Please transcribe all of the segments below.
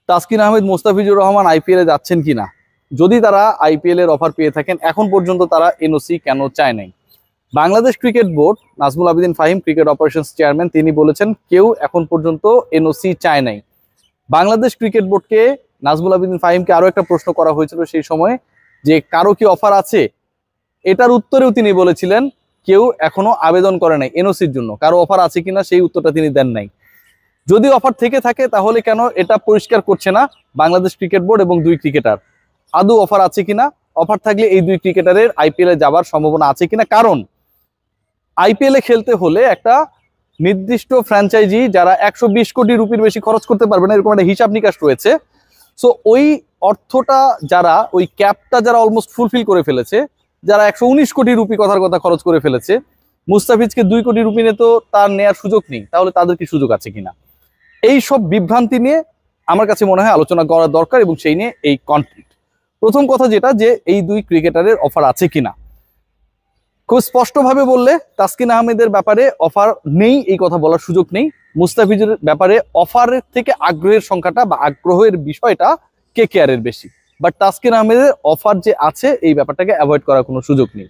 তাসকিন আহমেদ, মোস্তাফিজুর রহমান আইপিএলে যাচ্ছেন কিনা, যদি তারা আইপিএল এর অফার পেয়ে থাকেন, এখন পর্যন্ত তারা এনওসি কেন চায় নাই? Bangladesh cricket board, Nazmul Abedin Fahim cricket operations chairman, তিনি বলেছেন কেউ এখন পর্যন্ত এনওসি চায় নাই। বাংলাদেশ ক্রিকেট বোর্ডকে, নাজমুল আবেদিন ফাহিমকে আরো একটা প্রশ্ন করা হয়েছিল সেই সময় যে কারো কি অফার আছে, এটার উত্তরেও তিনি বলেছিলেন কেউ এখনো আবেদন করে নাই এনওসির জন্য, কারো অফার আছে কিনা সেই উত্তরটা তিনি দেন নাই। যদি অফার থেকে থাকে তাহলে কেন এটা পরিষ্কার করছে না বাংলাদেশ ক্রিকেট বোর্ড এবং দুই ক্রিকেটার আদৌ অফার আছে কিনা? অফার থাকলে এই দুই ক্রিকেটারের আইপিএল এ যাবার সম্ভাবনা আছে কিনা? কারণ আইপিএল এ খেলতে হলে একটা নির্দিষ্ট ফ্র্যাঞ্চাইজি যারা 120 কোটি রুপির বেশি খরচ করতে পারবে না, এরকম একটা হিসাব নিকাশ রয়েছে। সো ওই অর্থটা যারা, ওই ক্যাপটা যারা অলমোস্ট ফুলফিল করে ফেলেছে, যারা 119 কোটি রুপি কথার কথা খরচ করে ফেলেছে, মুস্তাফিজকে 2 কোটি রুপি নিয়ে তো তার নেয়ার সুযোগ নেই, তাহলে তাদের কি সুযোগ আছে কিনা? এই সব বিভ্রান্তি নিয়ে আমার কাছে মনে হয় আলোচনা করা দরকার, এবং সেই নিয়ে এই কনফ্লিক্ট। প্রথম কথা যেটা, যে এই দুই ক্রিকেটারের অফার আছে কিনা, খুব স্পষ্টভাবে বললে তাসকিন আহমেদের ব্যাপারে অফার নেই এই কথা বলার সুযোগ নেই। মুস্তাফিজের ব্যাপারে অফারের থেকে আগ্রহের সংখ্যাটা বা আগ্রহের বিষয়টা কেকেআর এর বেশি, বাট তাসকিন আহমেদের অফার যে আছে এই ব্যাপারটাকে অ্যাভয়েড করার কোনো সুযোগ নেই।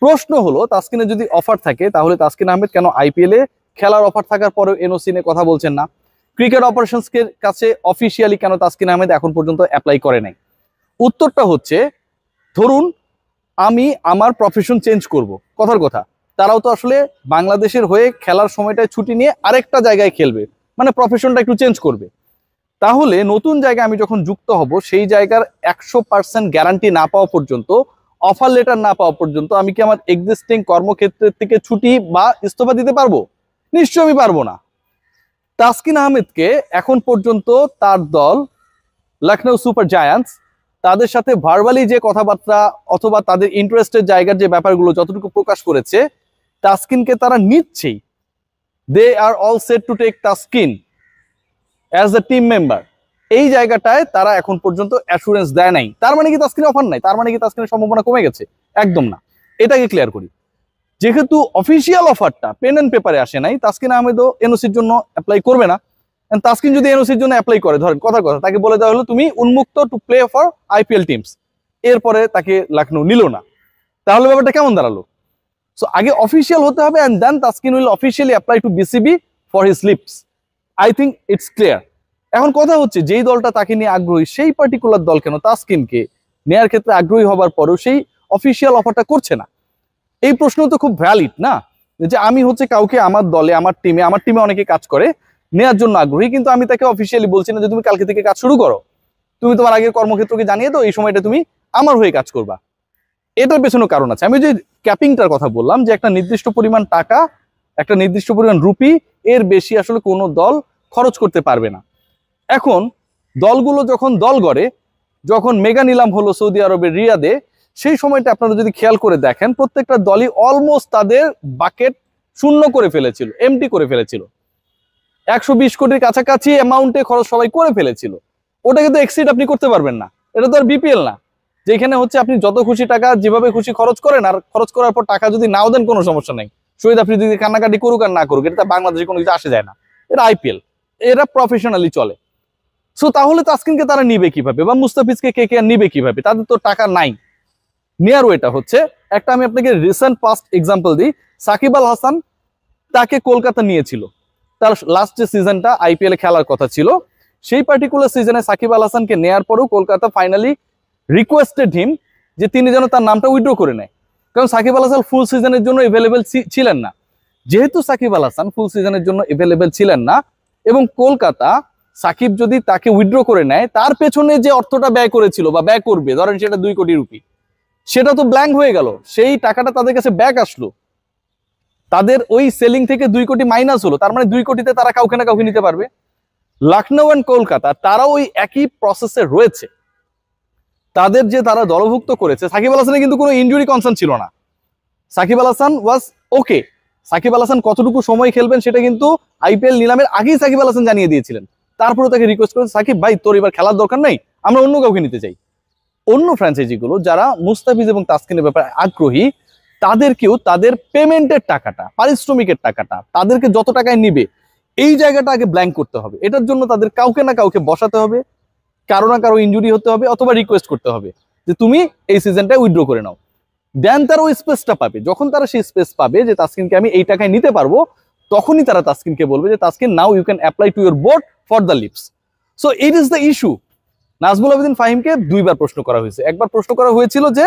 প্রশ্ন হলো, তাসকিনের যদি অফার থাকে তাহলে তাসকিন আহমেদ কেন আইপিএল এ খেলার অফার থাকার পরেও এনওসি নিয়ে কথা বলছেন না? ক্রিকেট অপারেশনসের কাছে অফিসিয়ালি কেন তাসকিন আহমেদ এখন পর্যন্ত অ্যাপ্লাই করে নাই? উত্তরটা হচ্ছে, ধরুন আমি আমার প্রফেশন চেঞ্জ করব, কথার কথা, তারাও তো আসলে বাংলাদেশের হয়ে খেলার সময়টায় ছুটি নিয়ে আরেকটা জায়গায় খেলবে, মানে প্রফেশনটা একটু চেঞ্জ করবে। তাহলে নতুন জায়গায় আমি যখন যুক্ত হব, সেই জায়গার 100% গ্যারান্টি না পাওয়া পর্যন্ত, অফার লেটার না পাওয়া পর্যন্ত আমি কি আমার এক্সিস্টিং কর্মক্ষেত্রের থেকে ছুটি বা ইস্তফা দিতে পারবো? নিশ্চয়ই আমি পারবো না। তাসকিন আহমেদকে এখন পর্যন্ত তার দল লখনৌ সুপার জায়ান্টস তাদের সাথে ভার্বালি যে কথাবার্তা অথবা তাদের ইন্টারেস্টের জায়গার যে ব্যাপারগুলো যতটুকু প্রকাশ করেছে, তাসকিনকে তারা নিচ্ছেই। They are all set to take Taskin as a team member. এই জায়গাটায় তারা এখন পর্যন্ত অ্যাসুরেন্স দেয় নাই। তার মানে কি তাসকিনের অফার নাই? তার মানে কি তাসকিনের সম্ভাবনা কমে গেছে? একদম না। এটাকে ক্লিয়ার করি। যেহেতু অফিসিয়াল অফারটা পেন এন্ড পেপারে আসে নাই, তাসকিন আহমেদও এনওসির জন্য অ্যাপ্লাই করবে না। তাসকিন যদি এনওসির জন্য অ্যাপ্লাই করে, ধরেন কথার কথা, তাকে বলে দেওয়া হলো তুমি উন্মুক্ত to play for IPL teams, এরপরে তাকে লখনৌ নিল না, তাহলে ব্যাপারটা কেমন দাঁড়ালো? সো আগে অফিসিয়াল হতে হবে, and then Taskin will officially apply to BCB for his lips. I think it's clear. এখন কথা হচ্ছে, যেই দলটা তাকে নিয়ে আগ্রহী, সেই পার্টিকুলার দল কেন তাসকিনকে নেয়ার ক্ষেত্রে আগ্রহী হবার পরেও সেই অফিসিয়াল অফারটা করছে না? এই প্রশ্ন তো খুব ভ্যালিড না, যে আমি হচ্ছে কাউকে আমার দলে, আমার টিমে অনেকে কাজ করে, নেয়ার জন্য আগ্রহী, কিন্তু আমি তাকে অফিসিয়ালি বলছি না যে তুমি কালকে থেকে কাজ শুরু করো, তুমি তোমার আগের কর্মক্ষেত্রকে জানিয়ে দাও, এই সময়টা তুমি আমার হয়ে কাজ করবা। এটার পেছনে কারণ আছে। আমি যে ক্যাপিংটার কথা বললাম, যে একটা নির্দিষ্ট পরিমাণ টাকা, একটা নির্দিষ্ট পরিমাণ রুপি, এর বেশি আসলে কোনো দল খরচ করতে পারবে না। এখন দলগুলো যখন দল গড়ে, যখন মেগা নিলাম হলো সৌদি আরবের রিয়াদে, সেই সময়টা আপনারা যদি খেয়াল করে দেখেন, প্রত্যেকটা দলই অলমোস্ট তাদের বাকেট শূন্য করে ফেলেছিল, এমটি করে ফেলেছিল। 120 কোটির কাছাকাছি অ্যামাউন্টে খরচ সবাই করে ফেলেছিল। ওটাকে তো এক্সিড আপনি করতে পারবেন না। এটা তো আর বিপিএল না, যেখানে হচ্ছে আপনি যত খুশি টাকা যেভাবে খুশি খরচ করেন, আর খরচ করার পর টাকা যদি নাও দেন কোনো সমস্যা নেই, শহীদ আফ্রিদি কান্নাকাটি করুক আর না করুক, এটা বাংলাদেশে কোনো কিছু আসে যায় না। এটা আইপিএল, এরা প্রফেশনালি চলে। সো তাহলে তাসকিনকে তারা নিবে কিভাবে, বা মুস্তাফিজকে কেকেআর নিবে কিভাবে? তাদের তো টাকা নাই। নেয়ার ওয়েটা হচ্ছে, একটা আমি আপনাকে রিসেন্ট পাস্ট এক্সাম্পল দিই। সাকিব আল হাসান, তাকে কলকাতা নিয়েছিল, তার লাস্ট যে সিজনটা আইপিএল এ খেলার কথা ছিল, সেই পার্টিকুলার সিজনে সাকিব আল হাসানকে নেয়ার পরেও কলকাতা ফাইনালি রিকোয়েস্টেড হিম যে তিনি যেন তার নামটা উইথড্র করে নেয়, কারণ সাকিব আল হাসান ফুল সিজনের জন্য এভেলেবেল ছিলেন না। যেহেতু সাকিব আল হাসান ফুল সিজনের জন্য এভেলেবেল ছিলেন না, এবং কলকাতা সাকিব যদি তাকে উইথড্র করে নেয়, তার পেছনে যে অর্থটা ব্যয় করেছিল বা ব্যয় করবে, ধরেন সেটা 2 কোটি রুপি, সেটা তো ব্ল্যাঙ্ক হয়ে গেল। সেই টাকাটা তাদের কাছে ব্যাক আসলো, তাদের ওই সেলিং থেকে 2 কোটি মাইনাস হলো। তার মানে 2 কোটিতে তারা কাউকে না কাউকে নিতে পারবে। লখনৌ এন্ড কলকাতা তারাও ওই একই প্রসেসে রয়েছে। তাদের যে তারা দলভুক্ত করেছে, সাকিব আল হাসানের কিন্তু কোনো ইনজুরি কনসার্ন ছিল না। সাকিব আল হাসান ওয়াজ ওকে। সাকিব আল হাসান কতটুকু সময় খেলবেন সেটা কিন্তু আইপিএল নিলামের আগেই সাকিব আল হাসান জানিয়ে দিয়েছিলেন। তারপরে তাকে রিকোয়েস্ট করেছে, সাকিব ভাই তোর এবার খেলার দরকার নেই, আমরা অন্য কাউকে নিতে চাই। অন্য ফ্র্যাঞ্চাইজিগুলো যারা মুস্তাফিজ এবং তাসকিনের ব্যাপারে আগ্রহী, তাদেরকেও তাদের পেমেন্টের টাকাটা, পারিশ্রমিকের টাকাটা, তাদেরকে যত টাকায় নিবে, এই জায়গাটা আগে ব্ল্যাঙ্ক করতে হবে। এটার জন্য তাদের কাউকে না কাউকে বসাতে হবে, কারো না কারো ইনজুরি হতে হবে অথবা রিকোয়েস্ট করতে হবে যে তুমি এই সিজনটা উইথড্র করে নাও, দেন তারা ওই স্পেসটা পাবে। যখন তারা সেই স্পেস পাবে যে তাসকিনকে আমি এই টাকায় নিতে পারবো, তখনই তারা তাসকিনকে বলবে যে Taskin now you can apply to your board for the leaves. So it is the issue. Nazmul Abedin ফাহিমকে দুইবার প্রশ্ন করা হয়েছে। একবার প্রশ্ন করা হয়েছিল যে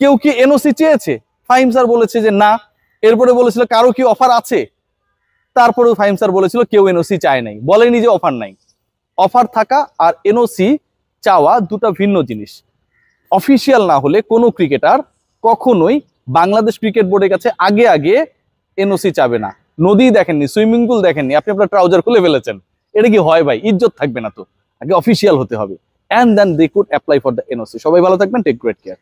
কেউ কি এনওসি চেয়েছে, ফাহিম স্যার বলেছে যে না। এরপরে বলেছিল কারো কি অফার আছে, তারপরেও ফাহিম স্যার বলেছিল কেউ এনওসি চায় নাই, বলেনি যে অফার নাই। অফার থাকা আর এনওসি চাওয়া দুটো ভিন্ন জিনিস। অফিসিয়াল না হলে কোনো ক্রিকেটার কখনোই বাংলাদেশ ক্রিকেট বোর্ডের কাছে আগে আগে এনওসি চাবে না। নদী দেখেননি, সুইমিং পুল দেখেননি, আপনি আপনার ট্রাউজার খুলে ফেলেছেন, এটা কি হয় ভাই? ইজ্জত থাকবে না তো? আগে অফিসিয়াল হতে হবে, and then they could apply for the NOC. সবাই ভালো থাকবেন, টেক গ্রেট কেয়ার।